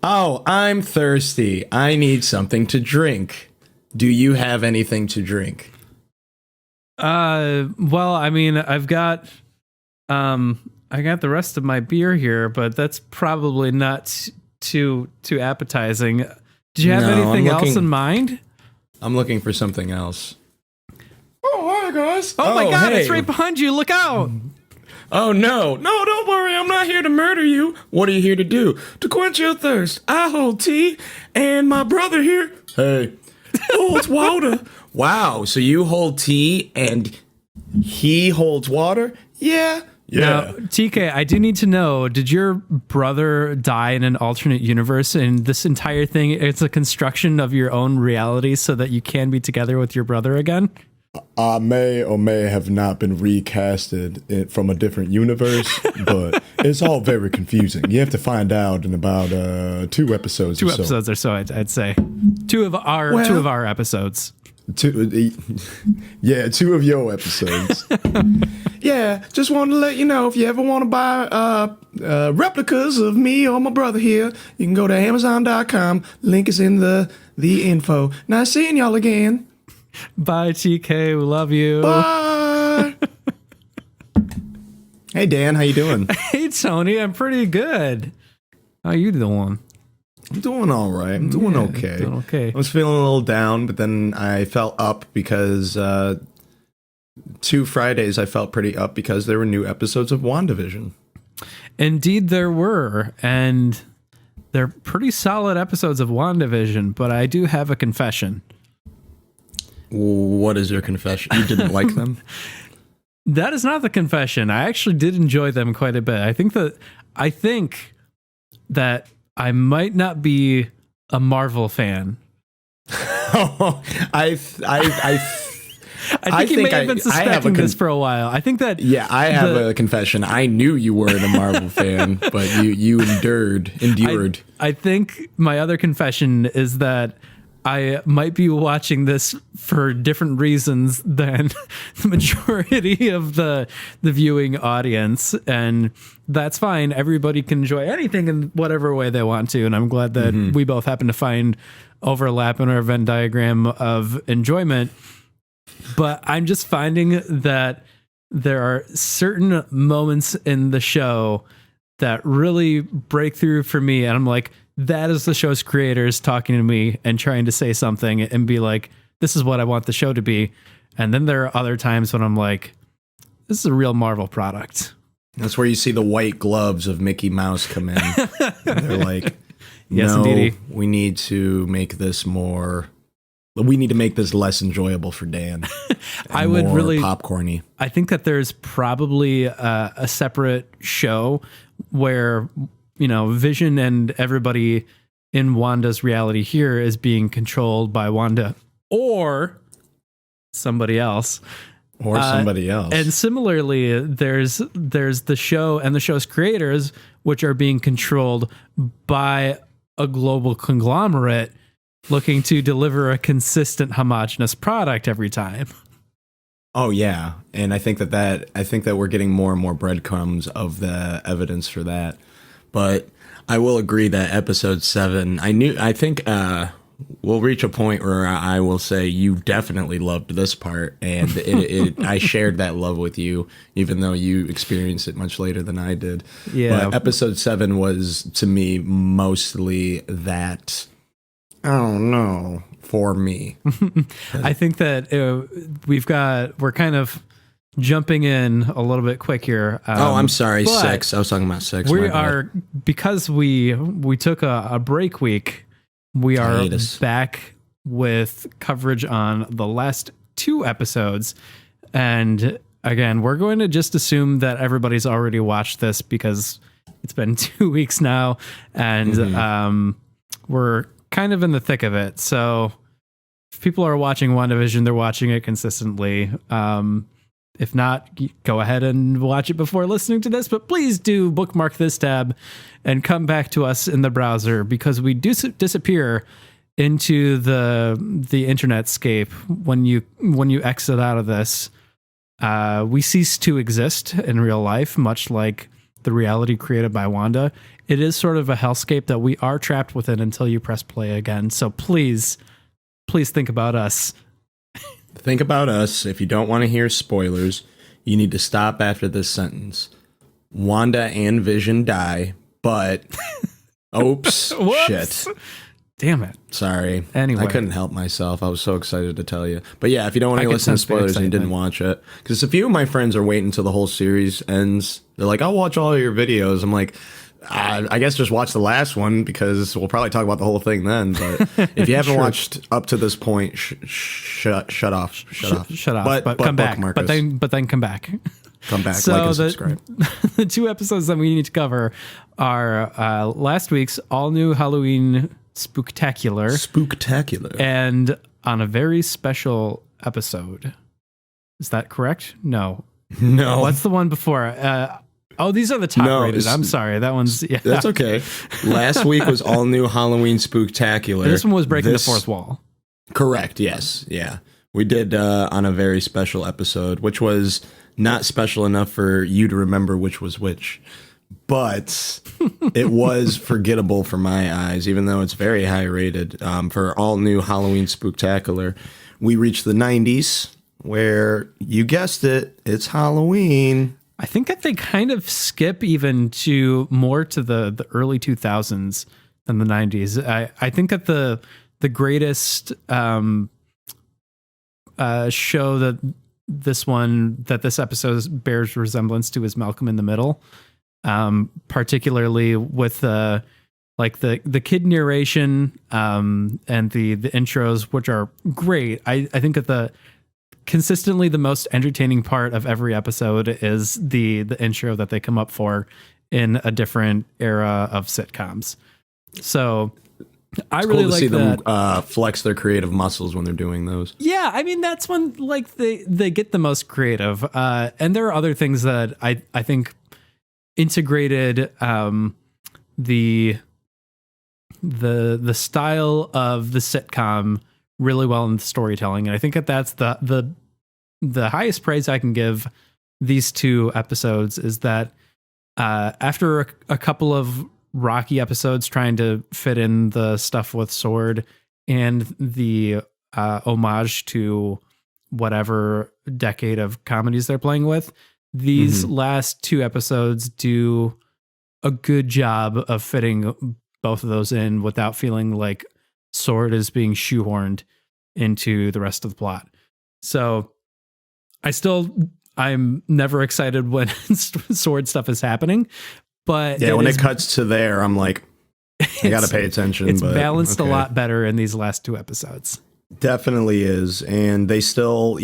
Oh, I'm thirsty. I need something to drink. Do you have anything to drink? Well, I mean, I got the rest of my beer here, but that's probably not too appetizing. Did you have anything else in mind? I'm looking for something else. Oh, hi guys. Oh my God, it's right behind you. Look out. Oh no, don't worry, I'm not here to murder you. What are you here to do? To quench your thirst. I hold tea, and my brother here, holds water. Wow, so you hold tea, and he holds water? Yeah. Now, TK, I do need to know, did your brother die in an alternate universe, and this entire thing, it's a construction of your own reality so that you can be together with your brother again? I may or may have not been recasted from a different universe, but it's all very confusing. You have to find out in about 2 episodes. Two episodes or so, I'd say. Two of our episodes. 2 of your episodes. Yeah, just wanted to let you know, if you ever want to buy replicas of me or my brother here, you can go to Amazon.com. Link is in the info. Nice seeing y'all again. Bye, TK. We love you. Bye. Hey, Dan. How you doing? Hey, Tony. I'm pretty good. How you doing? I'm doing all right. I'm doing okay. Doing okay. I was feeling a little down, but then I felt up because 2 Fridays I felt pretty up because there were new episodes of WandaVision. Indeed, there were. And they're pretty solid episodes of WandaVision, but I do have a confession. What is your confession? You didn't like them? That is not the confession. I actually did enjoy them quite a bit. I think that I might not be a Marvel fan. I think you may have been suspecting this for a while. I think that... Yeah, I have a confession. I knew you weren't a Marvel fan, but you endured. I think my other confession is that I might be watching this for different reasons than the majority of the viewing audience, and that's fine. Everybody can enjoy anything in whatever way they want to, and I'm glad that we both happen to find overlap in our Venn diagram of enjoyment. But I'm just finding that there are certain moments in the show that really break through for me, and I'm like, that is the show's creators talking to me and trying to say something and be like, this is what I want the show to be. And then there are other times when I'm like, this is a real Marvel product. That's where you see the white gloves of Mickey Mouse come in. And they're like, yes, no, indeed. we need to make this less enjoyable for Dan. I would really popcorny. I think that there's probably a separate show where, you know, Vision and everybody in Wanda's reality here is being controlled by Wanda or somebody else. And similarly, there's the show and the show's creators, which are being controlled by a global conglomerate looking to deliver a consistent, homogenous product every time. Oh yeah, and I think that we're getting more and more breadcrumbs of the evidence for that. But I will agree that episode 7, I think we'll reach a point where I will say you definitely loved this part, and I shared that love with you, even though you experienced it much later than I did. Yeah. But episode 7 was, to me, mostly that, I don't know, for me. I think that we're kind of jumping in a little bit quick here. I'm sorry, 6. I was talking about 6. We are, because we took a break week, we are back with coverage on the last 2 episodes. And again, we're going to just assume that everybody's already watched this because it's been 2 weeks now, and we're kind of in the thick of it. So if people are watching WandaVision, they're watching it consistently. If not, go ahead and watch it before listening to this, but please do bookmark this tab and come back to us in the browser, because we do disappear into the internetscape when you exit out of this. We cease to exist in real life, much like the reality created by Wanda, it is sort of a hellscape that we are trapped within until you press play again. So please think about us. Think about us. If you don't want to hear spoilers, you need to stop after this sentence. Wanda and Vision die, but oops, shit. Damn it. Sorry. Anyway. I couldn't help myself. I was so excited to tell you. But yeah, if you don't want I to could listen to sense the spoilers and you didn't excitement. watch it, because a few of my friends are waiting until the whole series ends. They're like, I'll watch all of your videos. I'm like, I guess just watch the last one because we'll probably talk about the whole thing then. But if you haven't watched up to this point, shut off. Shut off. But come back. But then come back. Come back, So like and subscribe. the two episodes that we need to cover are last week's all new Halloween Spooktacular and on a very special episode. Is that correct? No. What's the one before? These are the top rated. I'm sorry. That one's That's okay. Last week was all new Halloween Spooktacular. This one was breaking the fourth wall. Correct. Yes. Yeah. We did on a very special episode, which was not special enough for you to remember which was which, but it was forgettable for my eyes, even though it's very high rated. For all new Halloween Spooktacular, we reached the 90s where, you guessed it, it's Halloween. I think that they kind of skip even more to the early 2000s than the 90s. I think that the greatest show that this episode bears resemblance to is Malcolm in the Middle, particularly with the kid narration and the intros, which are great. I think that consistently the most entertaining part of every episode is the intro that they come up for in a different era of sitcoms. So I really cool to like see that. them flex their creative muscles when they're doing those. Yeah, I mean that's when they get the most creative. And there are other things that I think integrated the style of the sitcom really well in the storytelling, and I think that's the highest praise I can give these two episodes is that after a couple of rocky episodes trying to fit in the stuff with Sword and the homage to whatever decade of comedies they're playing with, these last two episodes do a good job of fitting both of those in without feeling like Sword is being shoehorned into the rest of the plot. So I'm never excited when Sword stuff is happening, but yeah, when it cuts to there, I'm like, I gotta pay attention. It's but, balanced okay. a lot better in these last two episodes. Definitely is, and they still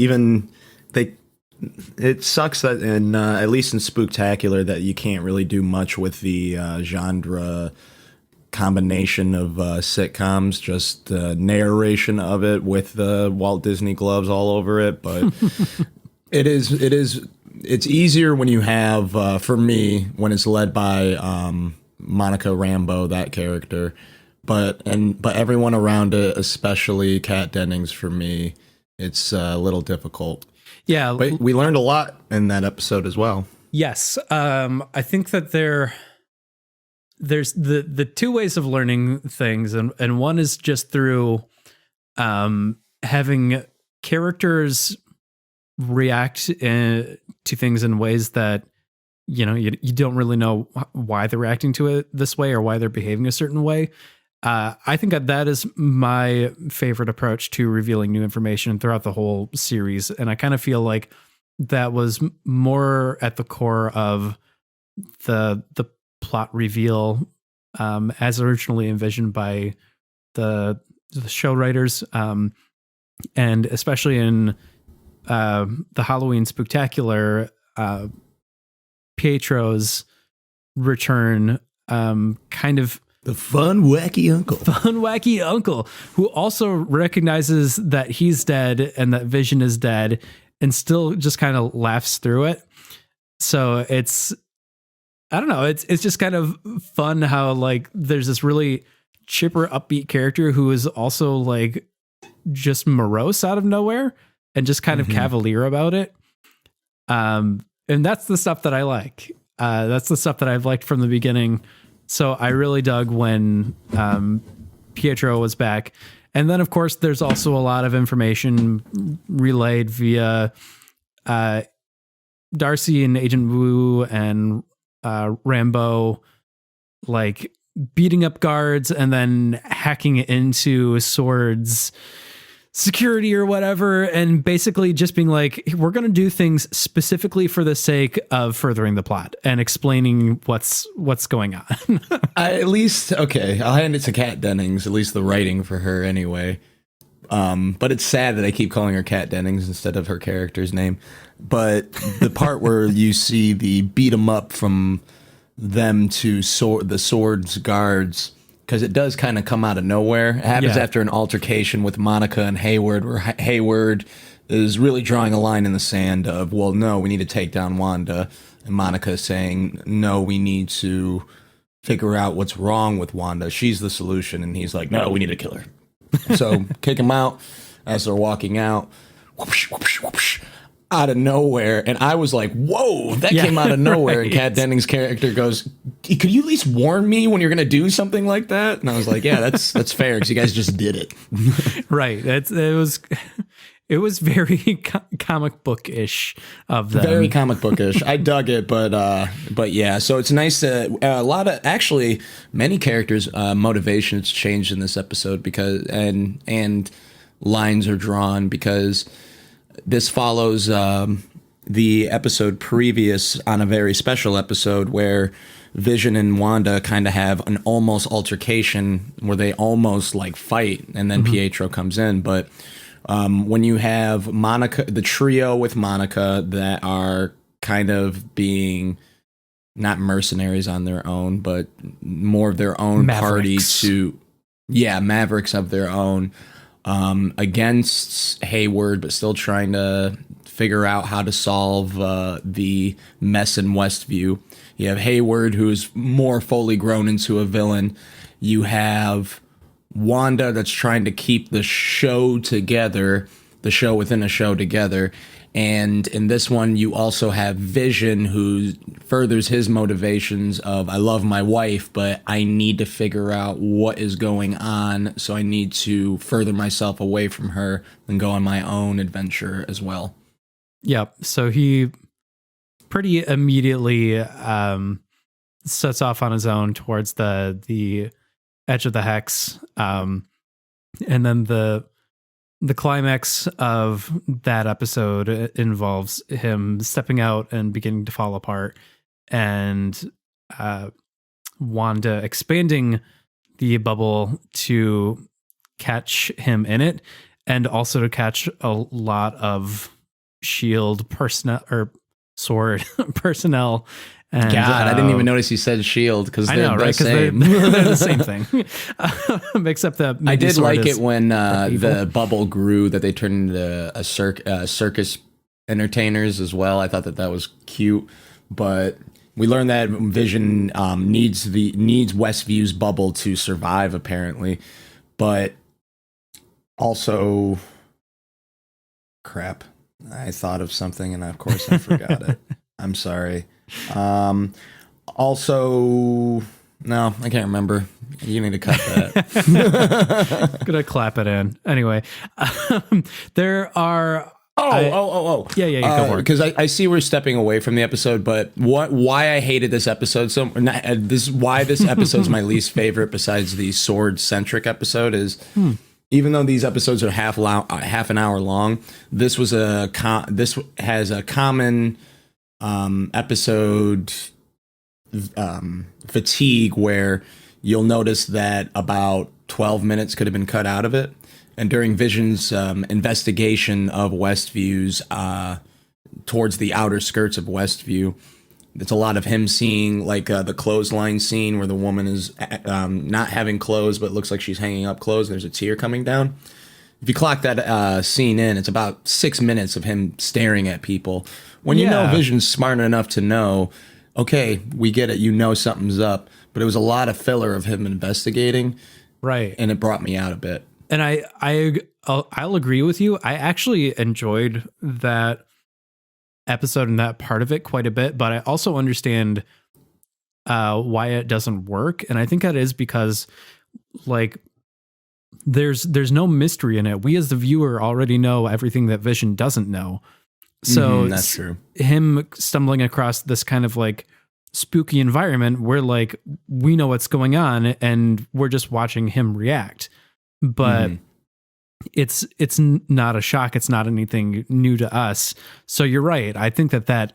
It sucks that at least in Spooktacular that you can't really do much with the genre combination of sitcoms, just the narration of it with the Walt Disney gloves all over it. But it's easier when you have, for me, when it's led by Monica Rambeau, that character. But everyone around it, especially Kat Dennings, for me, it's a little difficult. Yeah, but we learned a lot in that episode as well. Yes, I think that there's the two ways of learning things, and one is just through having characters react to things in ways that you don't really know why they're reacting to it this way or why they're behaving a certain way. I think that is my favorite approach to revealing new information throughout the whole series. And I kind of feel like that was more at the core of the plot reveal as originally envisioned by the show writers. And especially in the Halloween Spooktacular, Pietro's return kind of the fun, wacky uncle who also recognizes that he's dead and that Vision is dead and still just kind of laughs through it. So I don't know. It's just kind of fun how like there's this really chipper, upbeat character who is also like just morose out of nowhere and just kind of cavalier about it. And that's the stuff that I like. That's the stuff that I've liked from the beginning. So I really dug when Pietro was back. And then, of course, there's also a lot of information relayed via Darcy and Agent Wu and Rambo, like beating up guards and then hacking into Sword's security or whatever, and basically just being like, we're going to do things specifically for the sake of furthering the plot and explaining what's going on. I'll hand it to Kat Dennings, at least the writing for her anyway. But it's sad that I keep calling her Kat Dennings instead of her character's name. But the part where you see the beat 'em up from them to the Sword's guards, because it does kind of come out of nowhere. It happens after an altercation with Monica and Hayward, where Hayward is really drawing a line in the sand of, well, no, we need to take down Wanda. And Monica is saying, no, we need to figure out what's wrong with Wanda. She's the solution. And he's like, no, we need to kill her. So kick him out as they're walking out. Whoopsh, whoopsh, whoopsh, out of nowhere. And I was like, whoa, that came out of nowhere. Right. And Kat Dennings' character goes, could you at least warn me when you're going to do something like that? And I was like, yeah, that's fair, because you guys just did it. Right. It was very comic book-ish of them. Very comic bookish. I dug it, but yeah. So it's nice to many characters' motivations changed in this episode because and lines are drawn, because this follows the episode previous on a very special episode where Vision and Wanda kind of have an almost altercation where they almost like fight, and then Pietro comes in. But when you have Monica, the trio with Monica that are kind of being not mercenaries on their own, but more of their own party Mavericks of their own, against Hayward, but still trying to figure out how to solve the mess in Westview. You have Hayward, who is more fully grown into a villain. You have Wanda, that's trying to keep the show together, the show within a show together. And in this one, you also have Vision, who furthers his motivations of, I love my wife, but I need to figure out what is going on, so I need to further myself away from her and go on my own adventure as well. Yep. So he pretty immediately sets off on his own towards the edge of the hex. And then the climax of that episode involves him stepping out and beginning to fall apart, and Wanda expanding the bubble to catch him in it, and also to catch a lot of Shield personnel or Sword personnel. And, God, I didn't even notice you said Shield, because they're the same. They're the same thing. Except that I did like it when the bubble grew, that they turned into a circus entertainers as well. I thought that was cute, but we learned that Vision needs Westview's bubble to survive, apparently. But also, crap, I thought of something and of course I forgot it. I'm sorry. Also, no, I can't remember. You need to cut that. Gonna clap it in. Anyway, there are. Yeah. Go for it. Because I see we're stepping away from the episode, but why I hated this episode why this episode's my least favorite besides the sword centric episode is. Even though these episodes are half an hour long, this has a common episode fatigue, where you'll notice that about 12 minutes could have been cut out of it. And during Vision's investigation of Westview's towards the outer skirts of Westview, it's a lot of him seeing like the clothesline scene where the woman is not having clothes, but it looks like she's hanging up clothes. There's a tear coming down. If you clock that scene in, it's about 6 minutes of him staring at people. When you know Vision's smart enough to know, okay, we get it, you know something's up. But it was a lot of filler of him investigating. Right. And it brought me out a bit. And I'll agree with you. I actually enjoyed that episode and that part of it quite a bit, but I also understand why it doesn't work. And I think that is because like there's no mystery in it. We as the viewer already know everything that Vision doesn't know. So that's true. Him stumbling across this kind of like spooky environment where like we know what's going on and we're just watching him react. But it's not a shock. It's not anything new to us. So you're right. I think that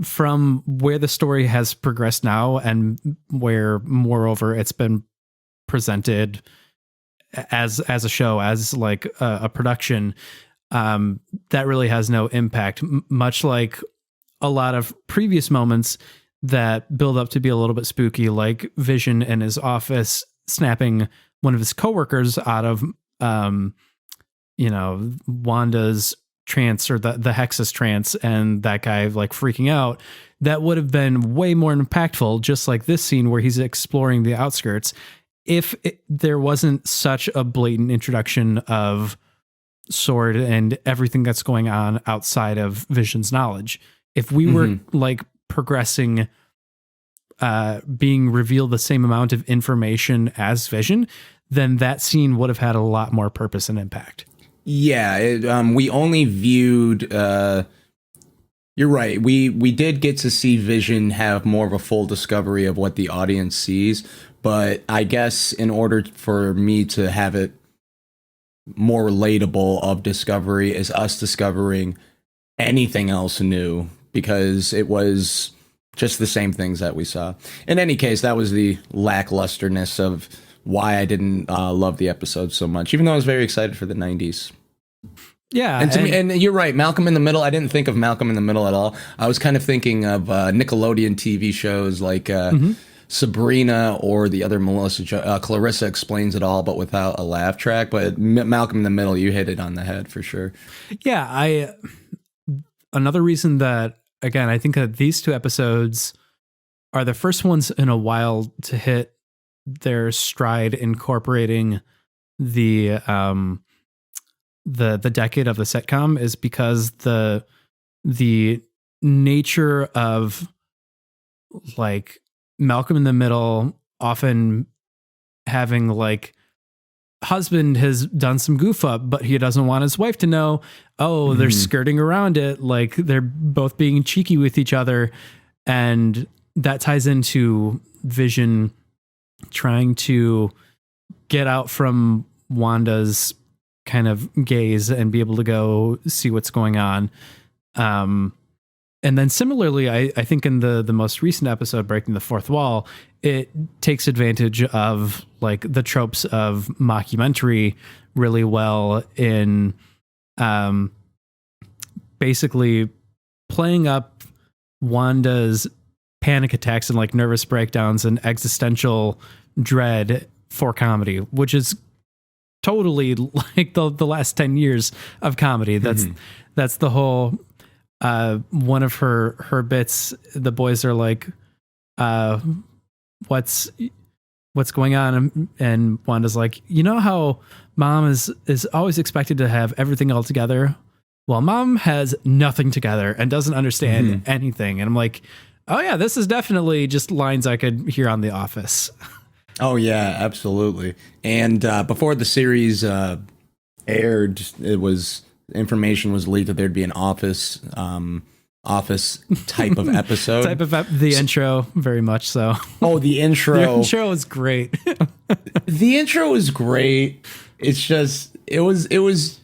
from where the story has progressed now and where moreover it's been presented as a show, as like a production, that really has no impact, much like a lot of previous moments that build up to be a little bit spooky, like Vision in his office snapping one of his coworkers out of Wanda's trance, or the Hexus trance, and that guy like freaking out. That would have been way more impactful, just like this scene where he's exploring the outskirts, if there wasn't such a blatant introduction of Sword and everything that's going on outside of Vision's knowledge. If we were like progressing, being revealed the same amount of information as Vision, then that scene would have had a lot more purpose and impact. Yeah, we only viewed. You're right. We did get to see Vision have more of a full discovery of what the audience sees, but I guess in order for me to have it more relatable of discovery is us discovering anything else new, because it was just the same things that we saw. In any case, that was the lacklusterness of why I didn't love the episode so much, even though I was very excited for the 90s. Yeah. And you're right, Malcolm in the Middle. I didn't think of Malcolm in the Middle at all. I was kind of thinking of Nickelodeon TV shows like Sabrina, or the other Clarissa Explains It All, but without a laugh track. But Malcolm in the Middle, you hit it on the head for sure. Yeah. Another reason that, again, I think that these two episodes are the first ones in a while to hit their stride, incorporating the decade of the sitcom, is because the nature of like Malcolm in the Middle often having like husband has done some goof up, but he doesn't want his wife to know. Oh, they're skirting around it. Like they're both being cheeky with each other. And that ties into Vision trying to get out from Wanda's kind of gaze and be able to go see what's going on. And then similarly, I think in the most recent episode, Breaking the Fourth Wall, it takes advantage of like the tropes of mockumentary really well in basically playing up Wanda's panic attacks and like nervous breakdowns and existential dread for comedy, which is totally like the last 10 years of comedy. That's the whole one of her bits. The boys are like, what's going on? And Wanda's like, you know how mom is always expected to have everything all together? Well, mom has nothing together and doesn't understand anything. And I'm like, oh yeah, this is definitely just lines I could hear on The Office. Oh yeah, absolutely. And before the series aired, information was leaked that there'd be an office type of episode. The intro, very much so. Oh, the intro. The intro is great. The intro was great. It's just it was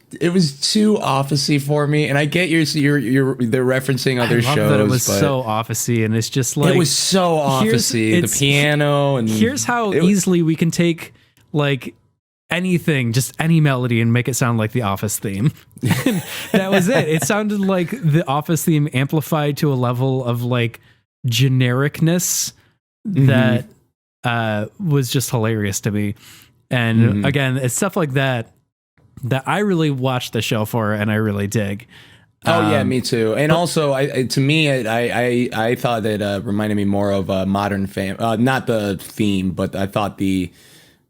too officey for me, and I get they're referencing other shows. That it was so officey, and it's just like it was so officey. The piano, and here's how easily we can take like anything, just any melody, and make it sound like the Office theme. That was it. It sounded like the Office theme amplified to a level of like genericness that was just hilarious to me. And again, it's stuff like that I really watched the show for, and I really dig. Oh yeah, me too. And also, I thought that reminded me more of a Modern Family. Not the theme, but I thought the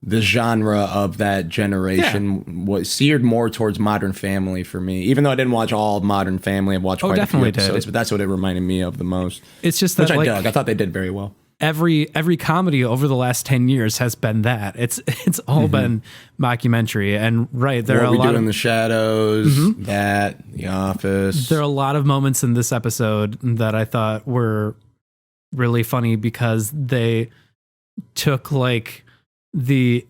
the genre of that generation was steered more towards Modern Family for me. Even though I didn't watch all of Modern Family, I've watched quite a few episodes, but that's what it reminded me of the most. It's just that, which I like, dug. I thought they did very well. Every comedy over the last 10 years has been that. It's all been mockumentary. And there are a lot in the Shadows, that, The Office. There are a lot of moments in this episode that I thought were really funny because they took like the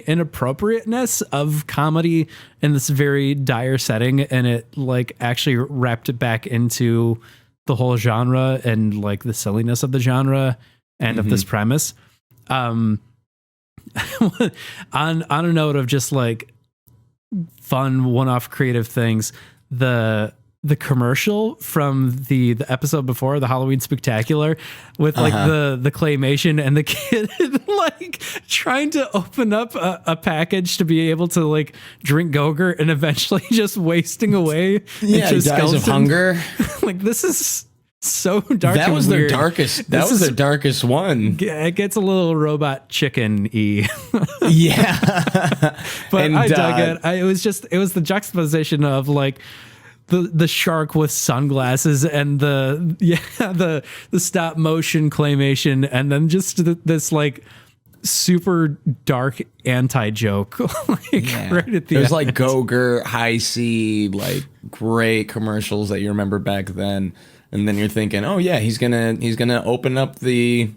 inappropriateness of comedy in this very dire setting, and it like actually wrapped it back into the whole genre and like the silliness of the genre and of this premise. On a note of just like fun one-off creative things, the commercial from the episode before, the Halloween Spectacular, with like the claymation and the kid like trying to open up a package to be able to like drink Go-Gurt and eventually just wasting away. Yeah, he dies of hunger. Like, this is so dark. That was weird. their darkest. That was their darkest one. It gets a little robot chicken-y. Yeah, but I dug it. It was the juxtaposition of like the shark with sunglasses and the stop motion claymation, and then just this like super dark anti-joke right at the end. There's like Go-Gurt, High C, like great commercials that you remember back then, and then you're thinking, oh yeah, he's gonna open up the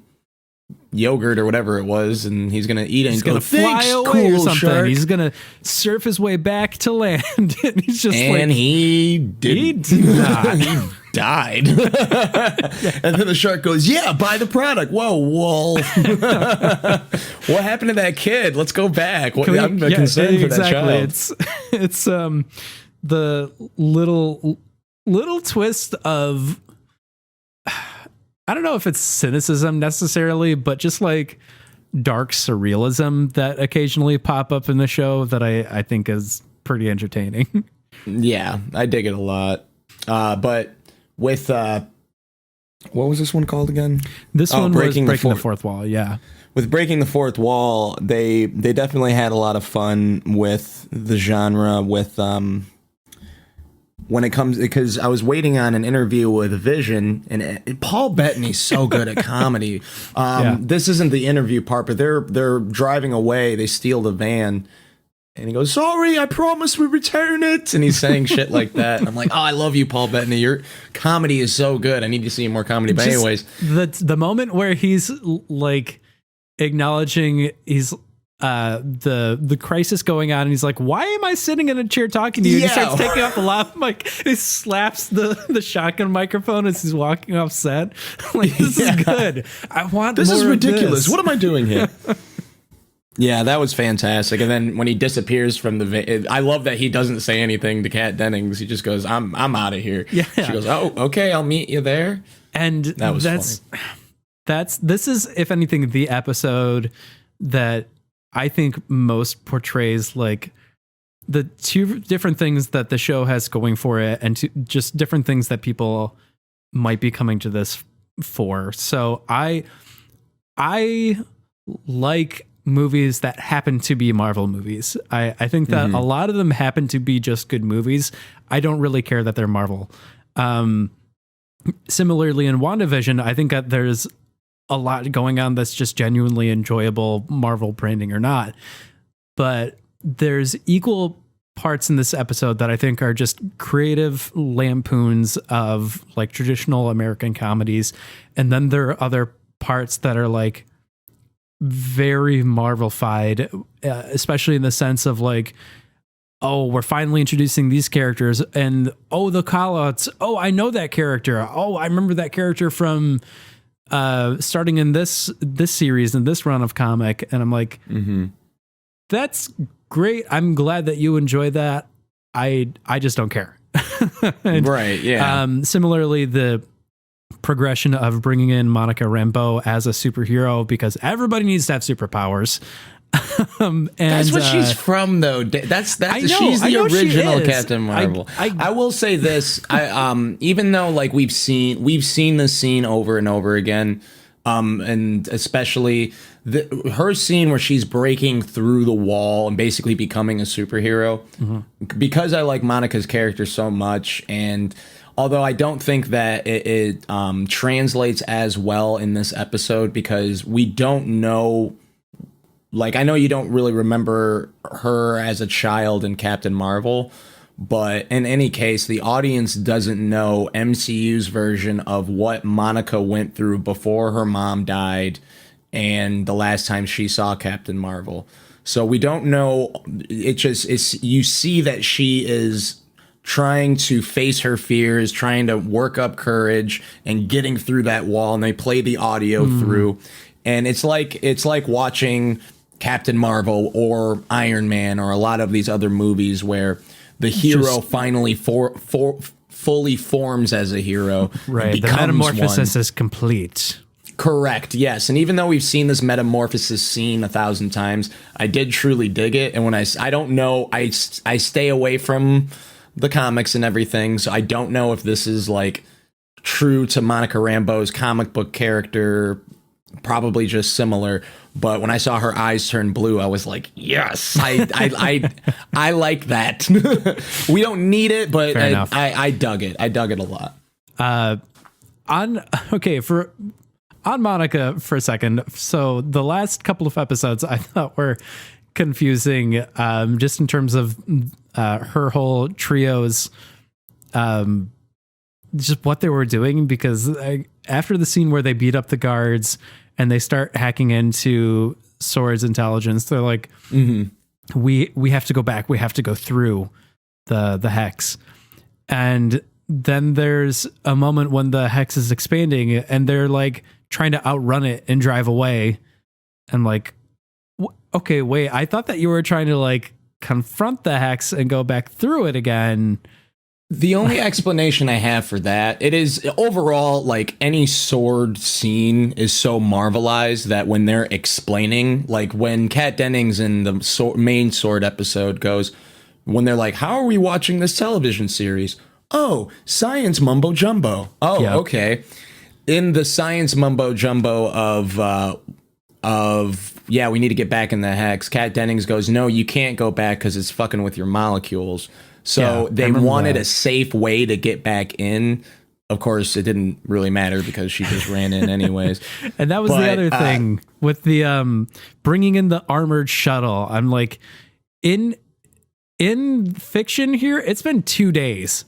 yogurt or whatever it was, and he's gonna eat it. He's and gonna fly away or something. Shark. He's gonna surf his way back to land, and he's just and like, he did not. He died. And then the shark goes, "Yeah, buy the product." Whoa, what happened to that kid? Let's go back. I'm concerned for that child. It's the little twist of, I don't know if it's cynicism necessarily, but just like dark surrealism that occasionally pop up in the show that I think is pretty entertaining. Yeah, I dig it a lot. But with what was this one called again? This one was Breaking the Fourth Wall. Yeah. With Breaking the Fourth Wall, they definitely had a lot of fun with the genre, with when it comes, because I was waiting on an interview with Vision, and Paul Bettany's so good at comedy. This isn't the interview part, but they're driving away. They steal the van, and he goes, "Sorry, I promise we return it." And he's saying shit like that. I'm like, oh, I love you, Paul Bettany. Your comedy is so good. I need to see more comedy. But anyways, the moment where he's like acknowledging the crisis going on, and he's like, "Why am I sitting in a chair talking to you?" And he starts taking off the laugh mic. He slaps the shotgun microphone as he's walking off set. Like, this is good. I want this more is ridiculous. This. What am I doing here? Yeah, that was fantastic. And then when he disappears from the I love that he doesn't say anything to Kat Dennings. He just goes, I'm out of here. Yeah. She goes, "Oh, okay, I'll meet you there." And that was funny. This is, if anything, the episode that I think most portrays like the two different things that the show has going for it, and just different things that people might be coming to this for. So I like movies that happen to be Marvel movies. I think that a lot of them happen to be just good movies. I don't really care that they're Marvel. Similarly, in WandaVision, I think that there's a lot going on that's just genuinely enjoyable, Marvel branding or not. But there's equal parts in this episode that I think are just creative lampoons of like traditional American comedies. And then there are other parts that are like very Marvel-fied, especially in the sense of like, oh, we're finally introducing these characters, and oh, the call-outs. Oh, I know that character. Oh, I remember that character from starting in this series and this run of comic. And I'm like, that's great. I'm glad that you enjoy that. I just don't care. And, right. Yeah. Similarly, the progression of bringing in Monica Rambeau as a superhero, because everybody needs to have superpowers. And that's what she's from, though. She's the original Captain Marvel. I will say this: even though like we've seen this scene over and over again, and especially her scene where she's breaking through the wall and basically becoming a superhero, because I like Monica's character so much, and although I don't think that it translates as well in this episode, because we don't know, like, I know you don't really remember her as a child in Captain Marvel, but in any case, the audience doesn't know MCU's version of what Monica went through before her mom died and the last time she saw Captain Marvel. So we don't know. You see that she is trying to face her fears, trying to work up courage and getting through that wall. And they play the audio through. And it's like watching Captain Marvel or Iron Man or a lot of these other movies where the hero finally fully forms as a hero. Right. The metamorphosis is complete. Correct. Yes. And even though we've seen this metamorphosis scene 1,000 times, I did truly dig it. And when I don't know, I stay away from the comics and everything. So I don't know if this is like true to Monica Rambeau's comic book character, probably just similar. But when I saw her eyes turn blue, I was like, yes, I like that. We don't need it, but I dug it. I dug it a lot. On Monica for a second. So the last couple of episodes I thought were confusing, just in terms of her whole trio's just what they were doing, because after the scene where they beat up the guards and they start hacking into Sword's intelligence, they're like, we have to go back. We have to go through the hex. And then there's a moment when the hex is expanding and they're like trying to outrun it and drive away. And like, okay, wait, I thought that you were trying to like confront the hex and go back through it again. The only explanation I have for that, it is overall, like, any Sword scene is so marvelized that when they're explaining, like when Kat Dennings in the main Sword episode goes, when they're like, how are we watching this television series? Oh, science mumbo jumbo. Oh, yep. Okay. In the science mumbo jumbo of yeah, we need to get back in the hex, Kat Dennings goes, no, you can't go back because it's fucking with your molecules. So they wanted a safe way to get back in. Of course, it didn't really matter because she just ran in anyways. And that was the other thing with the bringing in the armored shuttle. I'm like, in fiction here, it's been 2 days.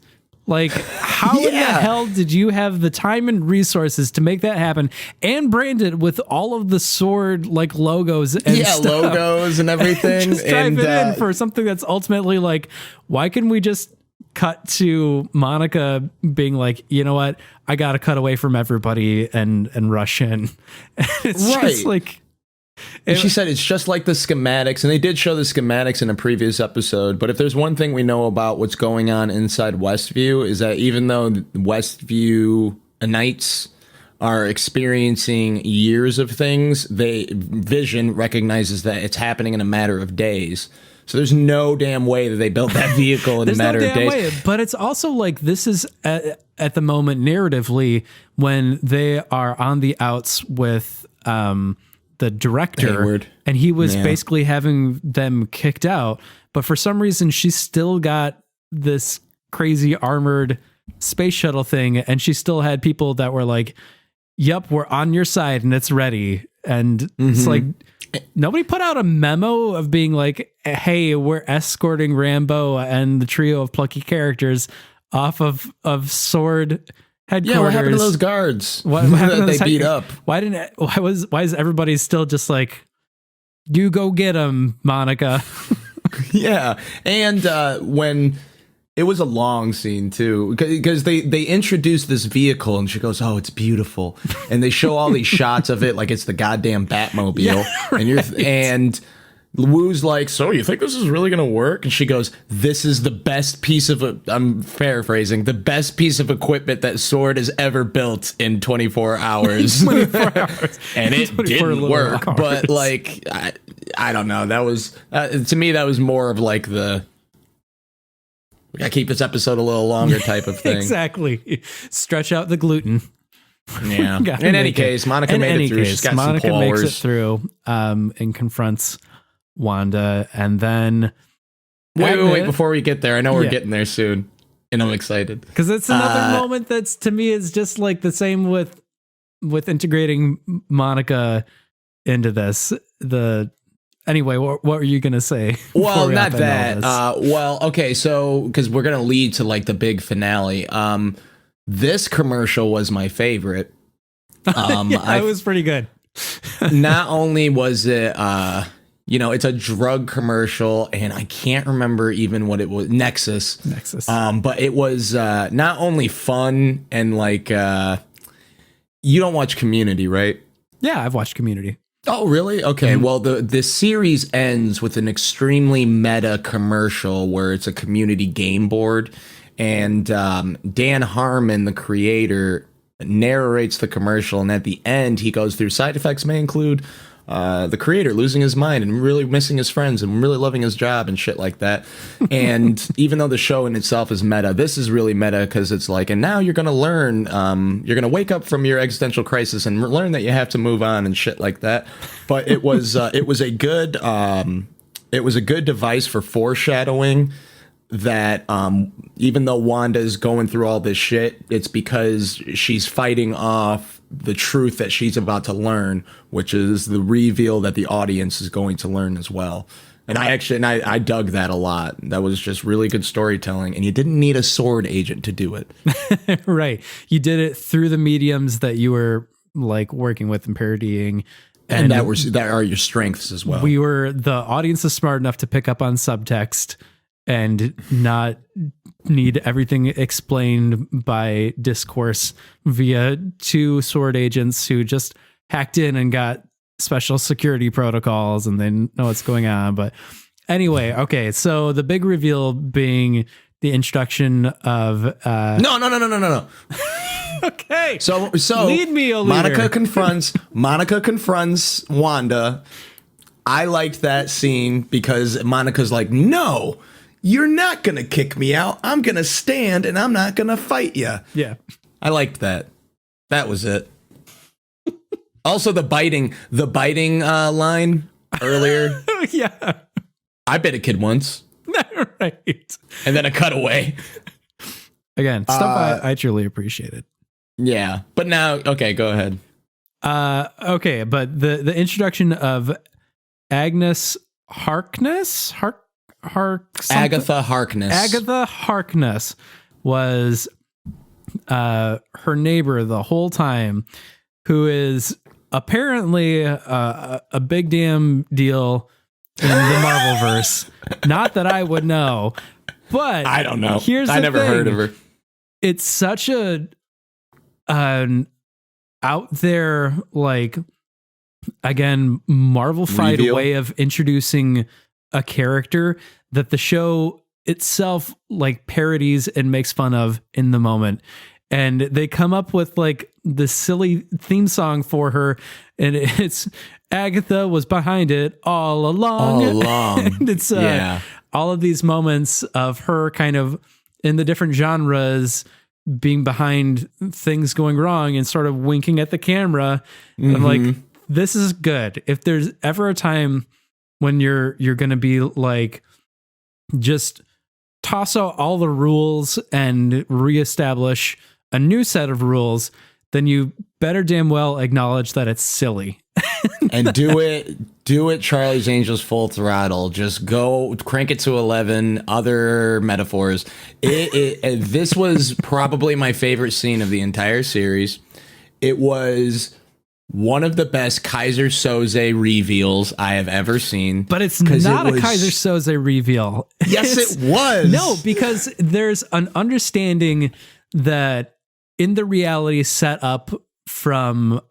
Like, how in the hell did you have the time and resources to make that happen and brand it with all of the Sword like logos and stuff, logos and everything, and just drive it in for something that's ultimately like, why can we just cut to Monica being like, you know what, I gotta cut away from everybody and rush in. It's just like, and she said it's just like the schematics, and they did show the schematics in a previous episode. But if there's one thing we know about what's going on inside Westview, is that even though Westview Knights are experiencing years of things, Vision recognizes that it's happening in a matter of days. So there's no damn way that they built that vehicle in a matter of days. Way, but it's also like, this is at the moment narratively when they are on the outs with the director, Hayward. And he was basically having them kicked out, but for some reason she's still got this crazy armored space shuttle thing, and she still had people that were like, yep, we're on your side and it's ready. And it's like, nobody put out a memo of being like, hey, we're escorting Rambeau and the trio of plucky characters off of Sword headquarters. Yeah, what happened to those guards? What happened that they beat up? Why is everybody still just like, you go get him, Monica? Yeah, and when it was a long scene too, because they introduced this vehicle and she goes, oh, it's beautiful, and they show all these shots of it like it's the goddamn Batmobile, yeah, right. and Wu's like, so you think this is really going to work? And she goes, this is the best piece of, I'm paraphrasing, the best piece of equipment that Sword has ever built in 24 hours. 24 hours. And it didn't work. Hours. But like, I don't know. That was, to me, that was more of like the, we got to keep this episode a little longer type of thing. Exactly. Stretch out the gluten. Yeah. Gotta In any make it. case, Monica In made any it through. case, She's got Monica some makes it powers. through and confronts Wanda, and then Wait, before we get there, I know we're Yeah. getting there soon, and I'm excited. because it's another moment that's, to me, is just like the same with integrating Monica into this. Anyway, what were you gonna say? Well, before we not hop into that. all this? Well, okay, so because we're gonna lead to like the big finale. This commercial was my favorite. Yeah, it was pretty good. Not only was it, it's a drug commercial, and I can't remember even what it was. Nexus. But it was not only fun and like, you don't watch Community, right? Yeah, I've watched Community. Oh, really? Okay. Well, the series ends with an extremely meta commercial where it's a community game board, and Dan Harmon, the creator, narrates the commercial, and at the end he goes through side effects may include the creator losing his mind and really missing his friends and really loving his job and shit like that. And even though the show in itself is meta, this is really meta because it's like, and now you're going to learn, you're going to wake up from your existential crisis and learn that you have to move on and shit like that. But it was a good device for foreshadowing that even though Wanda is going through all this shit, it's because she's fighting off the truth that she's about to learn, which is the reveal that the audience is going to learn as well. And I dug that a lot. That was just really good storytelling, and you didn't need a sword agent to do it. Right. You did it through the mediums that you were like working with and parodying. And that are your strengths as well. The audience is smart enough to pick up on subtext and not need everything explained by discourse via two sword agents who just hacked in and got special security protocols and they know what's going on. But anyway, okay, so the big reveal being the introduction of No. Okay. So lead me, O leader. Monica confronts Wanda. I liked that scene because Monica's like, "No, you're not going to kick me out. I'm going to stand and I'm not going to fight you." Yeah. I liked that. That was it. Also, the biting line earlier. Yeah. I bit a kid once. Right. And then a cutaway. Again, stuff I truly appreciated. Yeah. But now, okay, go ahead. Okay, but the introduction of Agnes Harkness? Agatha Harkness. Agatha Harkness was her neighbor the whole time, who is apparently a big damn deal in the Marvelverse. Not that I would know, but I don't know. I never heard of her. It's such an out there, like, again, Marvel-fied Reveal. way of introducing a character that the show itself like parodies and makes fun of in the moment. And they come up with like this silly theme song for her, and it's Agatha was behind it all along. And it's all of these moments of her kind of in the different genres being behind things going wrong and sort of winking at the camera. And I'm like, this is good. If there's ever a time when you're going to be like, just toss out all the rules and reestablish a new set of rules, then you better damn well acknowledge that it's silly. And do it Charlie's Angels full throttle. Just go crank it to 11. Other metaphors. This was probably my favorite scene of the entire series. It was one of the best Keyser Söze reveals I have ever seen. But it's not a Keyser Söze reveal. Yes, it was. No, because there's an understanding that in the reality set up from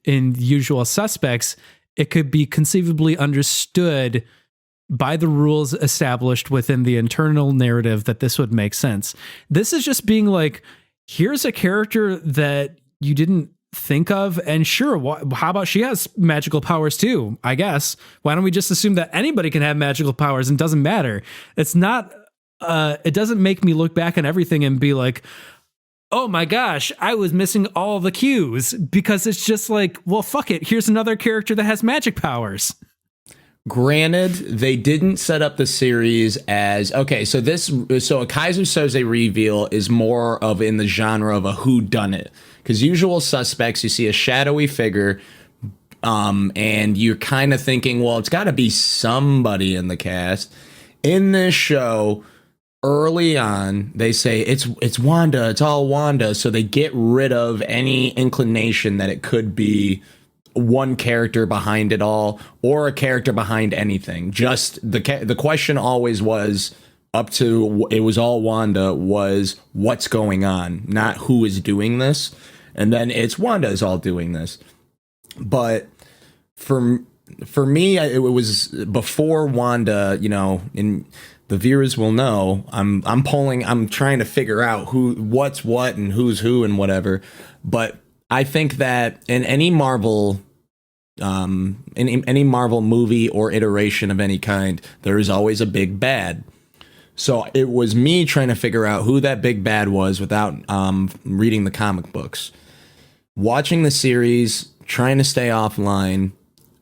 in Usual Suspects, it could be conceivably understood by the rules established within the internal narrative that this would make sense. This is just being like, here's a character that you didn't think of, and sure, how about she has magical powers too, I guess. Why don't we just assume that anybody can have magical powers and doesn't matter? It's not, it doesn't make me look back on everything and be like, oh my gosh, I was missing all the cues, because it's just like, well, fuck it. Here's another character that has magic powers. Granted, they didn't set up the series as okay. So a Keyser Söze reveal is more of in the genre of a whodunit, because Usual Suspects, you see a shadowy figure, and you're kind of thinking, well, it's got to be somebody in the cast. In this show, early on, they say it's Wanda, it's all Wanda, so they get rid of any inclination that it could be one character behind it all or a character behind anything. Just the question always was, up to it was all Wanda, was what's going on, not who is doing this. And then it's Wanda is all doing this. But for me, it was before Wanda, and the viewers will know, I'm trying to figure out what's what and who's who and whatever. But I think that in any Marvel movie or iteration of any kind, there is always a big bad. So it was me trying to figure out who that big bad was without reading the comic books. Watching the series, trying to stay offline,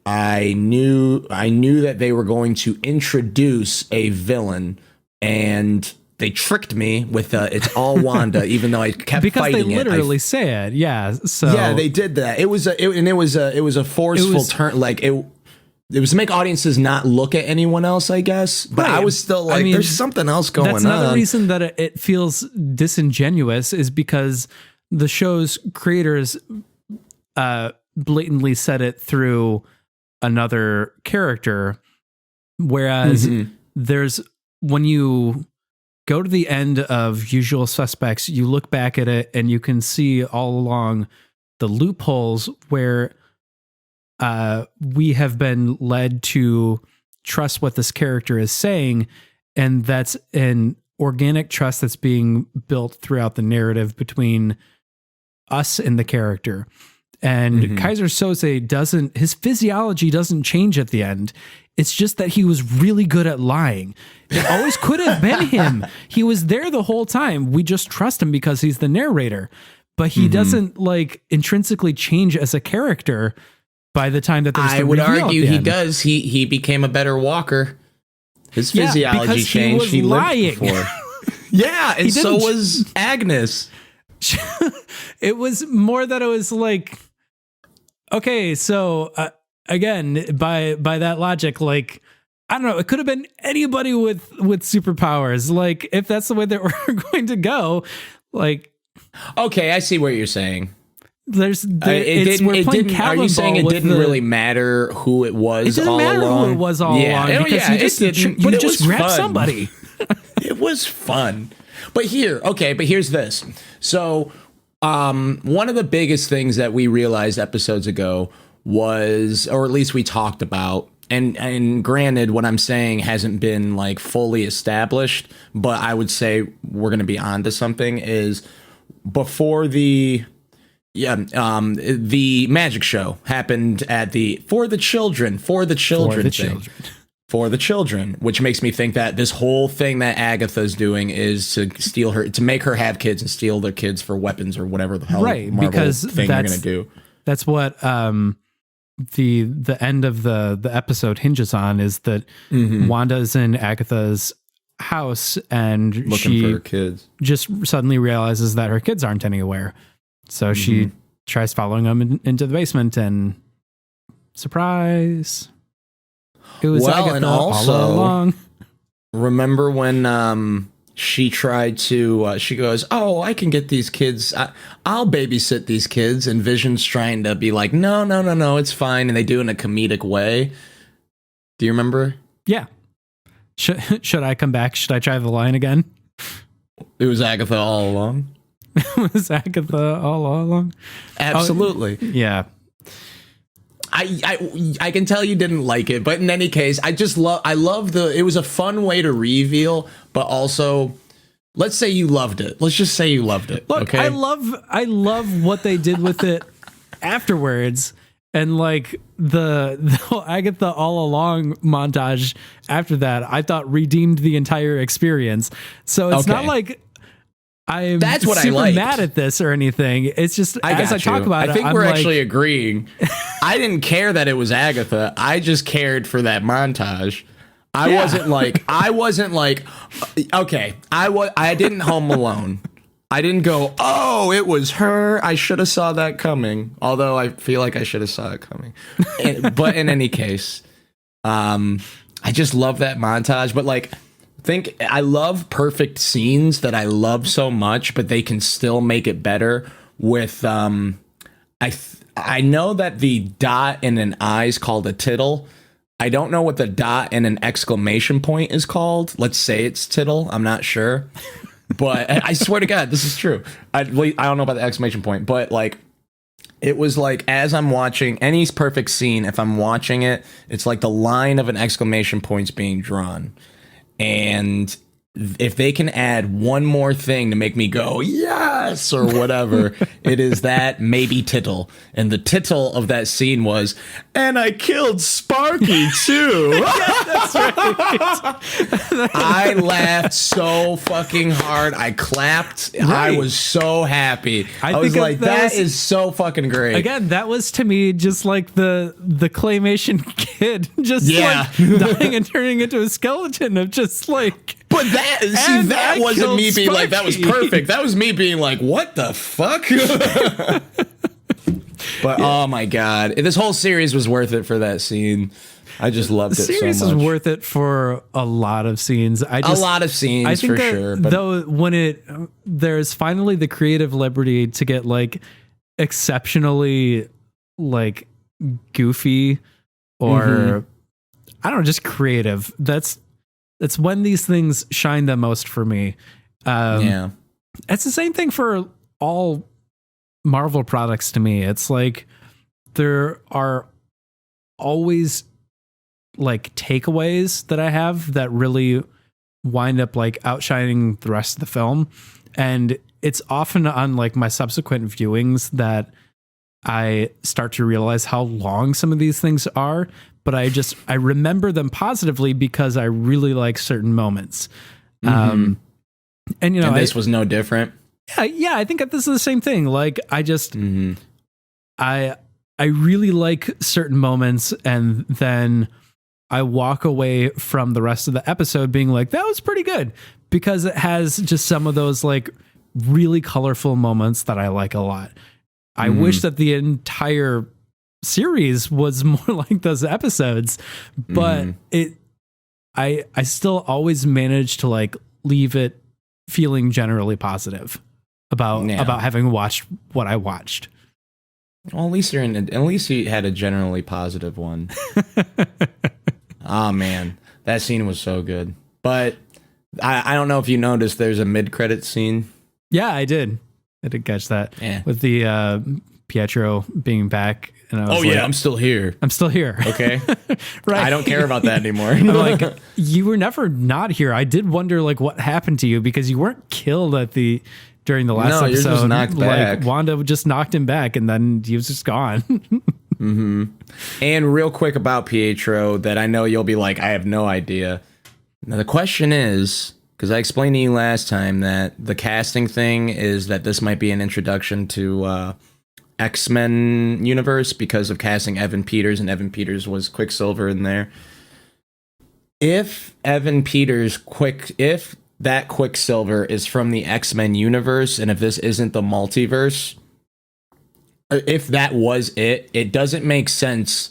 I knew that they were going to introduce a villain, and they tricked me with it's all Wanda, even though I kept because fighting it. Because they literally say it, yeah. So yeah, they did that. It was a forceful turn. Like it was to make audiences not look at anyone else, I guess. But right. I was still like, there's something else going on. That's another reason that it feels disingenuous, is because the show's creators blatantly said it through another character, whereas there's, when you go to the end of Usual Suspects, you look back at it and you can see all along the loopholes where we have been led to trust what this character is saying, and that's an organic trust that's being built throughout the narrative between us and the character. And Keyser Söze his physiology doesn't change at the end. It's just that he was really good at lying. It always could have been him. He was there the whole time. We just trust him because he's the narrator. But he doesn't intrinsically change as a character by the time that there's the reveal. I would argue he does. He became a better walker. His physiology changed. He was lying. Before. Yeah, and so was Agnes. It was more that it was like, okay, so again, by that logic, like, I don't know, it could have been anybody with superpowers. Like, if that's the way that we're going to go, like, okay, I see what you're saying. Are you saying it didn't really matter who it was? It didn't matter who it was all along. Because you just grabbed somebody. It was fun. But here's this. So, one of the biggest things that we realized episodes ago was, or at least we talked about, and granted, what I'm saying hasn't been like fully established, but I would say we're going to be onto something, is before the magic show happened at for the children for the children, which makes me think that this whole thing that Agatha's doing is to make her have kids and steal their kids for weapons or whatever the hell Marvel thing they're going to do. That's what the end of the episode hinges on, is that Wanda's in Agatha's house and looking for her kids. Just suddenly realizes that her kids aren't anywhere. So she tries following them into the basement, and surprise, it was Agatha and also, all along. Remember when she tried to, she goes, oh, I can get these kids. I'll babysit these kids. And Vision's trying to be like, no, it's fine. And they do it in a comedic way. Do you remember? Yeah. Should I come back? Should I try the line again? It was Agatha all along. It was Agatha all along. Absolutely. Yeah. I can tell you didn't like it, but in any case, I love it was a fun way to reveal, but also, let's say you loved it. Let's just say you loved it. Look, okay? I love what they did with it afterwards, and like the whole Agatha all along montage after that, I thought redeemed the entire experience. So it's not like I'm That's what I super liked. mad at this or anything. It's just as I talk about it, I think I'm we're like, actually agreeing. I didn't care that it was Agatha. I just cared for that montage. I wasn't like, okay. I didn't Home Alone. I didn't go, oh, it was her. I should have saw that coming. Although I feel like I should have saw it coming. But in any case, I just love that montage. But like, I love perfect scenes that I love so much, but they can still make it better with, I know that the dot in an eye is called a tittle. I don't know what the dot and an exclamation point is called. Let's say it's tittle. I'm not sure. But I swear to God, this is true. I don't know about the exclamation point, but like, it was like, as I'm watching any perfect scene, if I'm watching it, it's like the line of an exclamation point's being drawn. And if they can add one more thing to make me go, yes, or whatever, it is that maybe tittle. And the tittle of that scene was, and I killed Sparky too. yeah, that's right. I laughed so fucking hard. I clapped. Right. I was so happy. I was like, that is so fucking great. Again, that was to me just like the claymation kid just like dying and turning into a skeleton of just like. But that wasn't me being like, that was perfect. That was me being like, what the fuck? But oh my God, this whole series was worth it for that scene. I just loved it so much. The series is worth it for a lot of scenes. A lot of scenes, I think for sure. But though, when there's finally the creative liberty to get like exceptionally like goofy or I don't know, just creative. That's when these things shine the most for me. It's the same thing for all Marvel products to me. It's like there are always like takeaways that I have that really wind up like outshining the rest of the film. And it's often on like my subsequent viewings that I start to realize how long some of these things are. But I remember them positively because I really like certain moments. And you know, and this was no different. Yeah, I think this is the same thing. Like I just, I really like certain moments, and then I walk away from the rest of the episode being like, that was pretty good, because it has just some of those like really colorful moments that I like a lot. I wish that the entire series was more like those episodes, but I still always manage to like leave it feeling generally positive about having watched what I watched. Well, at least you had a generally positive one. Oh man, that scene was so good. But I don't know if you noticed, there's a mid-credit scene. Yeah, I did catch that. Yeah. With the Pietro being back. And I was like, I'm still here. Okay. Right. I don't care about that anymore. I'm like, you were never not here. I did wonder like what happened to you, because you weren't killed during the last episode. You're just knocked back. Like Wanda just knocked him back, and then he was just gone. And real quick about Pietro, that I know you'll be like, I have no idea. Now the question is, because I explained to you last time that the casting thing is that this might be an introduction to X-Men universe because of casting Evan Peters, and Evan Peters was Quicksilver in there. If that Quicksilver is from the X-Men universe, and if this isn't the multiverse, if that was it doesn't make sense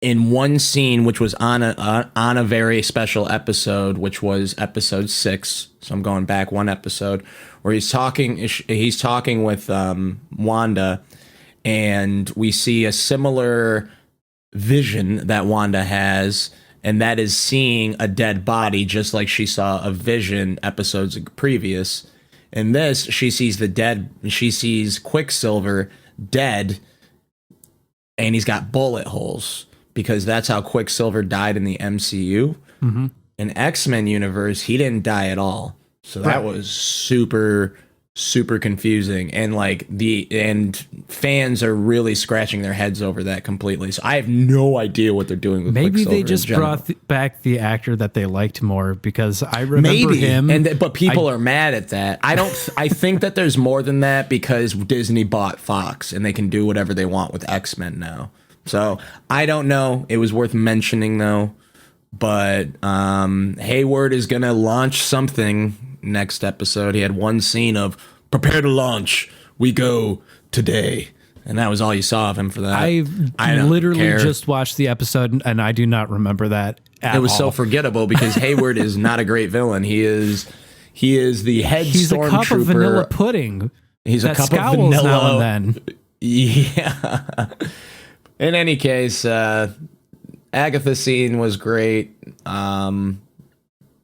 in one scene, which was on a very special episode, which was episode 6. So I'm going back one episode, where he's talking with Wanda, and we see a similar vision that Wanda has, and that is seeing a dead body, just like she saw a vision episodes previous. In this, she sees Quicksilver dead, and he's got bullet holes, because that's how Quicksilver died in the MCU. In X-Men universe, he didn't die at all. So that was super, super confusing, and like and fans are really scratching their heads over that completely. So I have no idea what they're doing with Maybe Quicksilver they just in general. brought back the actor that they liked more, because I remember him. But people are mad at that. I think that there's more than that, because Disney bought Fox and they can do whatever they want with X-Men now. So I don't know. It was worth mentioning though. But Hayward is gonna launch something next episode. He had one scene of "prepare to launch. We go today," and that was all you saw of him for that. I don't literally care. just watched the episode, and I do not remember that at It was all. so forgettable because Hayward is not a great villain. He is the head He's a cup of stormtrooper. vanilla pudding. He's a that cup of scowls vanilla. now and then. Yeah. In any case, Agatha scene was great.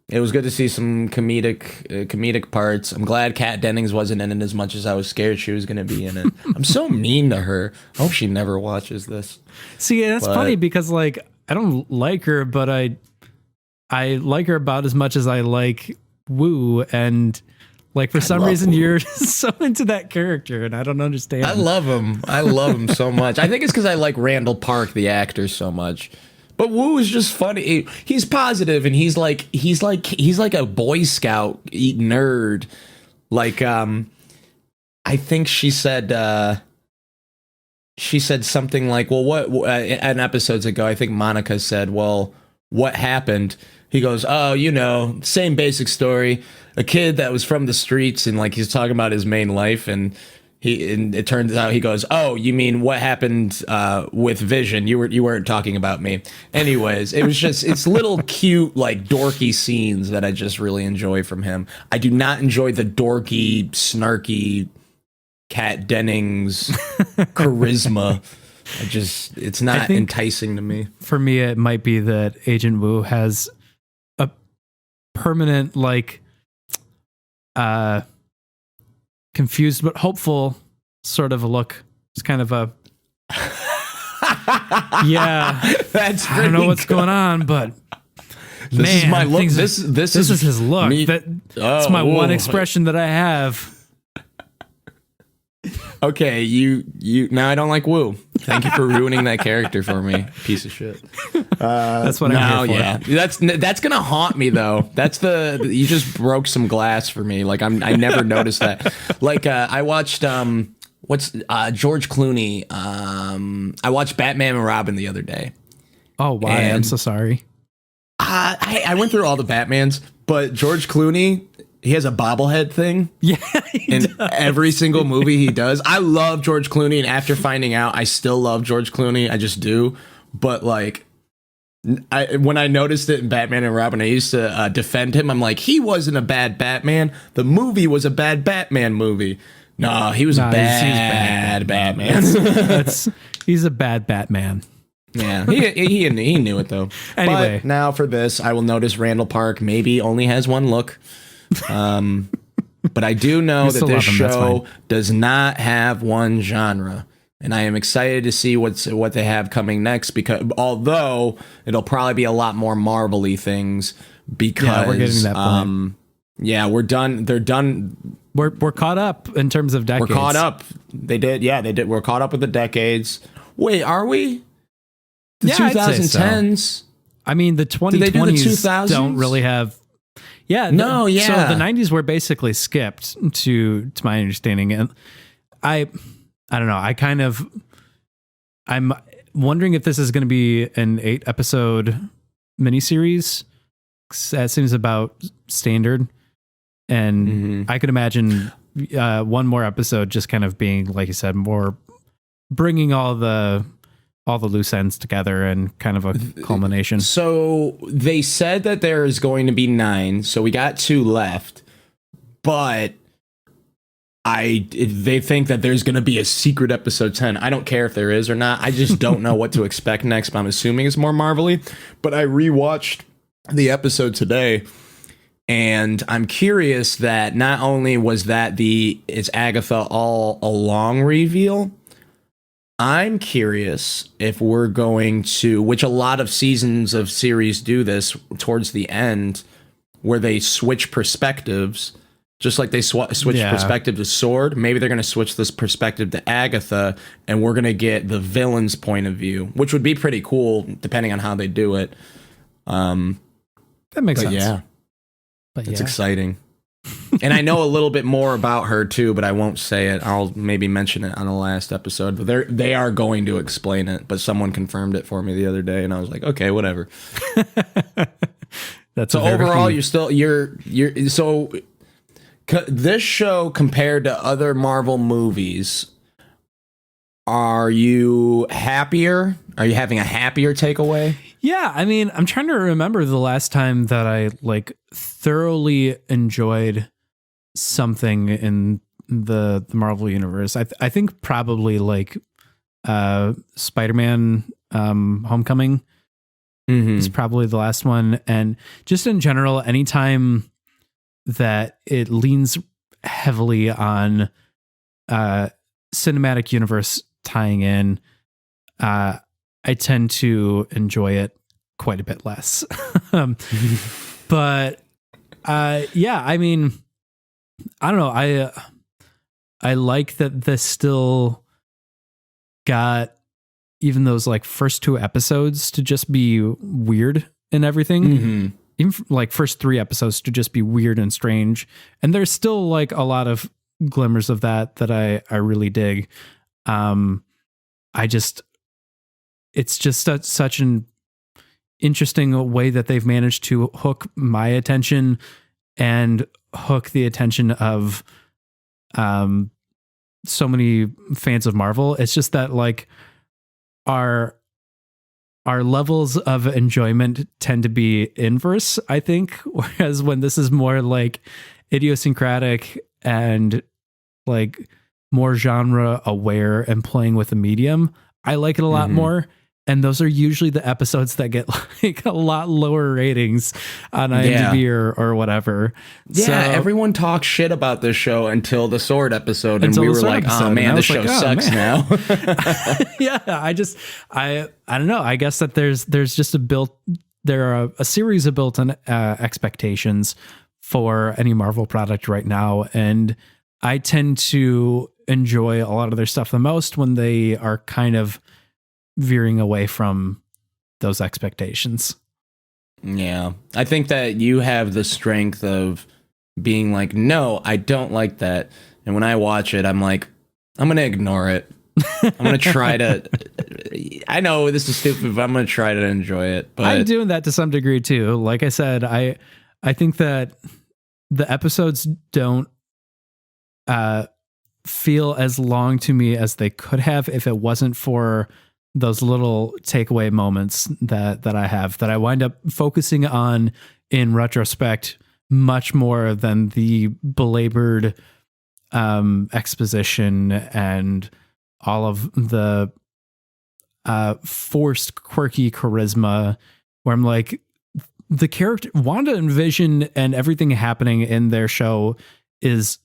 It was good to see some comedic parts. I'm glad Kat Dennings wasn't in it as much as I was scared she was going to be in it. I'm so mean to her. I hope she never watches this. See, that's But- funny because like I don't like her, but I like her about as much as I like Wu, and like for some love reason Wu. you're so into that character, and I don't understand. I love him. I love him so much. I think it's because I like Randall Park, the actor, so much. But Wu is just funny. He's positive, and he's like a Boy Scout nerd. Like, I think she said something like, "Well, what?" And episodes ago, I think Monica said, "Well, what happened?" He goes, "Oh, you know, same basic story. A kid that was from the streets," and like he's talking about his main life, and it turns out he goes, "Oh, you mean what happened with Vision? You weren't talking about me." Anyways, it's little cute, like dorky scenes that I just really enjoy from him. I do not enjoy the dorky, snarky Kat Dennings charisma. It's not think- enticing to me. For me, it might be that Agent Wu has a permanent like confused but hopeful sort of a look. It's kind of a yeah. That's I don't know what's going on, but This is man, my look. things- This this is his look. me- That's my one expression that I have. Okay, you now I don't like Wu. Thank you for ruining that character for me, piece of shit. That's what No, I'm here for. yeah, that's gonna haunt me though. That's you just broke some glass for me. Like I never noticed that. Like I watched George Clooney. I watched Batman and Robin the other day. Oh, why? I'm And- so sorry. I went through all the Batmans, but George Clooney, he has a bobblehead thing. Yeah. In every single movie he does. I love George Clooney, and after finding out, I still love George Clooney. I just do. But like, when I noticed it in Batman and Robin, I used to defend him. I'm like, he wasn't a bad Batman. The movie was a bad Batman movie. No, he was a bad Batman. He's a bad Batman. Yeah, he knew it though. Anyway. But now for this, I will notice Randall Park maybe only has one look. But I do know that still this love him, that's show fine. does not have one genre, and I am excited to see what they have coming next. Because although it'll probably be a lot more Marvel-y things, because Yeah, we're getting to that point. yeah, we're done. They're done. We're caught up in terms of decades. We're caught up. They did. Yeah, they did. We're caught up with the decades. Wait, are we? The Yeah, I'd say so. 2010s. I mean, the they do the 2020s 2000s? don't really have. Yeah. No, yeah. So the 90s were basically skipped to my understanding, and I don't know. I'm wondering if this is going to be an 8-episode miniseries. That seems about standard, and I could imagine one more episode just kind of being, like you said, more bringing all the loose ends together and kind of a culmination. So they said that there is going to be 9, so we got 2 left. But they think that there's going to be a secret episode 10. I don't care if there is or not. I just don't know what to expect next, but I'm assuming it's more Marvel-y. But I rewatched the episode today, and I'm curious that not only was that it's Agatha all along reveal, I'm curious if we're going to, which a lot of seasons of series do this towards the end, where they switch perspectives Just like they switched Yeah. perspective to Sword, maybe they're going to switch this perspective to Agatha, and we're going to get the villain's point of view, which would be pretty cool, depending on how they do it. That makes But sense. yeah, But it's yeah. exciting. And I know a little bit more about her too, but I won't say it. I'll maybe mention it on the last episode. But they are going to explain it. But someone confirmed it for me the other day, and I was like, okay, whatever. That's So overall, you're so this show compared to other Marvel movies. Are you happier? Are you having a happier takeaway? Yeah, I mean, I'm trying to remember the last time that I like thoroughly enjoyed something in the Marvel universe. I think probably like Spider-Man Homecoming is probably the last one, and just in general, anytime that it leans heavily on cinematic universe tying in, I tend to enjoy it quite a bit less. But yeah, I mean, I don't know. I like that this still got even those like first 2 episodes to just be weird and everything. Even like first 3 episodes to just be weird and strange. And there's still like a lot of glimmers of that I really dig. It's just such an interesting way that they've managed to hook my attention and hook the attention of so many fans of Marvel. It's just that like our levels of enjoyment tend to be inverse, I think, whereas when this is more like idiosyncratic and like more genre aware and playing with the medium, I like it a lot more. And those are usually the episodes that get like a lot lower ratings on IMDb or whatever. Yeah, So, everyone talks shit about this show until the Sword episode, and Until we the were Sword like, episode, "Oh and man, I this was show like, oh, sucks man." now." yeah, I don't know. I guess that there's just there are a series of built-in expectations for any Marvel product right now, and I tend to enjoy a lot of their stuff the most when they are kind of veering away from those expectations. Yeah, I think that you have the strength of being like, "No, I don't like that," and when I watch it, I'm like, "I'm gonna ignore it. I'm gonna try to." I know this is stupid, but I'm gonna try to enjoy it. But I'm doing that to some degree too. Like I said, I think that the episodes don't feel as long to me as they could have if it wasn't for those little takeaway moments that I have, that I wind up focusing on in retrospect much more than the belabored exposition and all of the forced quirky charisma, where I'm like, the character Wanda and Vision and everything happening in their show is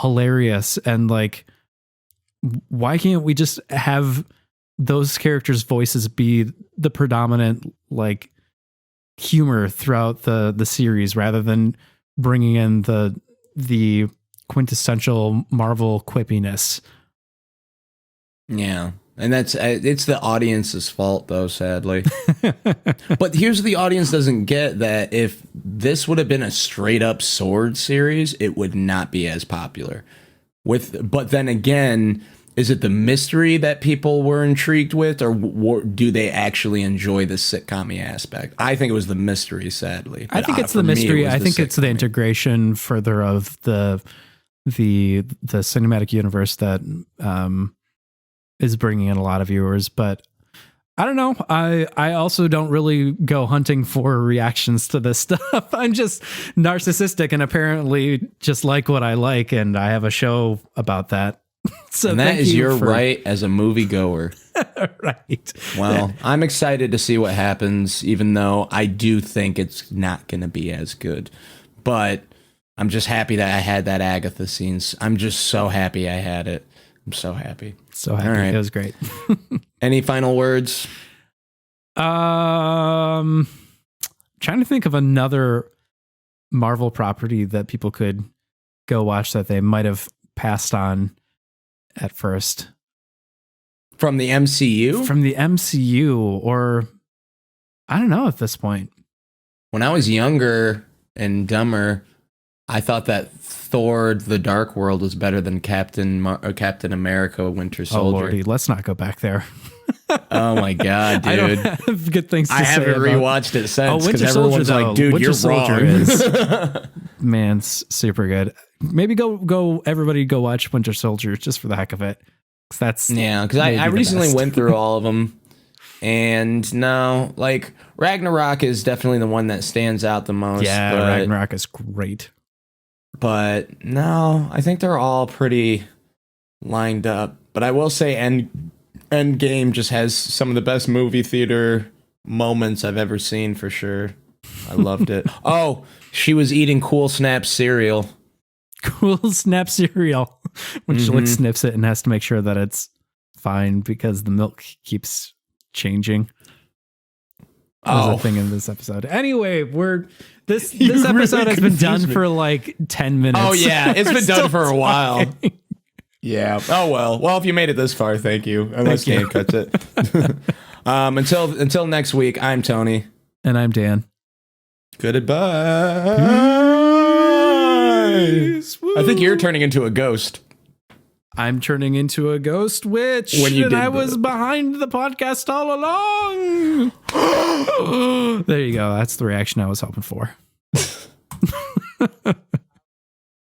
hilarious, and like, why can't we just have those characters' voices be the predominant like humor throughout the series, rather than bringing in the quintessential Marvel quippiness? yeah, and it's the audience's fault, though, sadly. But here's what the audience doesn't get: that if this would have been a straight up Sword series, it would not be as popular. But then again, is it the mystery that people were intrigued with, or do they actually enjoy the sitcom aspect? I think it was the mystery, sadly. I But, think it's for the me, mystery. was I think it's the sitcom-y. integration further of the cinematic universe that is bringing in a lot of viewers. But I don't know. I also don't really go hunting for reactions to this stuff. I'm just narcissistic and apparently just like what I like, and I have a show about that. So And that thank is you your for- right as a moviegoer. right. Well, I'm excited to see what happens, even though I do think it's not going to be as good. But I'm just happy that I had that Agatha scenes. I'm just so happy I had it. I'm so happy. So happy. All right. It was great. Any final words? Trying to think of another Marvel property that people could go watch that they might have passed on at first. From the MCU? From the MCU, or I don't know at this point. When I was younger and dumber, I thought that Thor: The Dark World was better than Captain America: Winter Oh Soldier. lordy, let's not go back there. Oh my god, dude! I don't have good things to say. I haven't about rewatched it since because Winter Soldier, everyone's like, "Dude, Winter you're Soldier wrong." is man, super good. Maybe go everybody go watch Winter Soldier just for the heck of it. Because I recently went through all of them, and no, like Ragnarok is definitely the one that stands out the most. Yeah, but, Ragnarok is great. But no, I think they're all pretty lined up. But I will say, Endgame just has some of the best movie theater moments I've ever seen for sure. I loved it. Oh, she was eating Cool Snap cereal. Cool Snap cereal. When she like sniffs it and has to make sure that it's fine because the milk keeps changing. That was a thing in this episode. Anyway, this episode really has been done confused me. for like 10 minutes. Oh yeah, it's We're been done still for a while. talking. Yeah. Oh well. Well, if you made it this far, thank you. Unless Kane cuts it. Until next week, I'm Tony. And I'm Dan. Goodbye. I think you're turning into a ghost. I'm turning into a ghost witch. When you and did I was that. behind the podcast all along. There you go. That's the reaction I was hoping for.